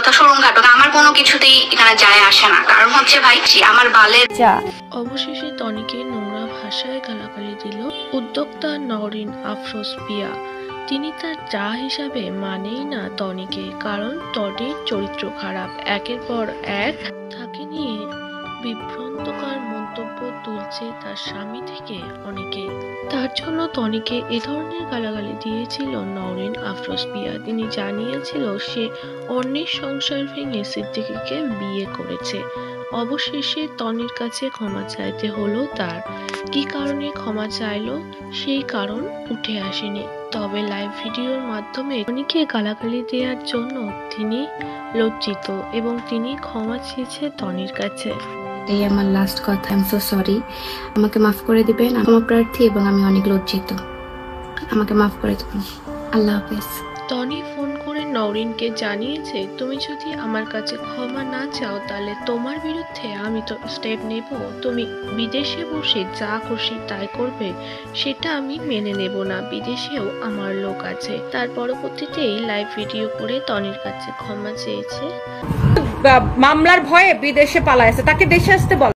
তো শোরুম কাটুক, আমার কোনো কিছুতেই এখানে যায় আসে না। কারণ হচ্ছে ভাই আমার বালের যা। অবশেষে তনিকে নোংরা ভাষায় গালাগালি দিল উদ্যোক্তা নওরিন আফরোজ পিয়া। তিনি তার যা হিসাবে মানেই না তনিকে, কারণ তনির চরিত্র খারাপ। একের পর এক তাকে নিয়ে বিভ্রান্তকর মন্তব্য তুলছে তার স্বামী থেকে অনেকেই। তার জন্য তনিকে এ ধরনের গালাগালি দিয়েছিল নওরিন আফরোজ পিয়া। তিনি জানিয়েছিল সে অন্যের সংসার ভেঙে সিদ্দিকীকে বিয়ে করেছে। অবশেষে তনির কাছে ক্ষমা চাইতে হলো তার। কি কারণে ক্ষমা চাইলো সেই কারণ উঠে আসেনি, তবে লাইভ ভিডিওর মাধ্যমে তনিকে গালাগালি দেওয়ার জন্য তিনি লজ্জিত এবং তিনি ক্ষমা চেয়েছে তনির কাছে। এটাই আমার লাস্ট কথা। I am so sorry. আমাকে মাফ করে দিবেন, ক্ষমা প্রার্থী এবং আমি অনেক লজ্জিত। আমাকে মাফ করে দিবেন। আল্লাহ হাফেজ। টনি ফোন করে নওরিনকে জানিয়েছে, তুমি যদি আমার কাছে ক্ষমা না চাও তাহলে তোমার বিরুদ্ধে আমি তো স্টেপ নেব। তুমি বিদেশে বসে যা খুশি তাই করবে, সেটা আমি মেনে নেব না। বিদেশেও আমার লোক আছে। তার পরবর্তীতেই লাইভ ভিডিও করে টনির কাছে ক্ষমা চেয়েছে। মামলার ভয়ে বিদেশে পালাইছে, তাকে দেশে আসতে বল।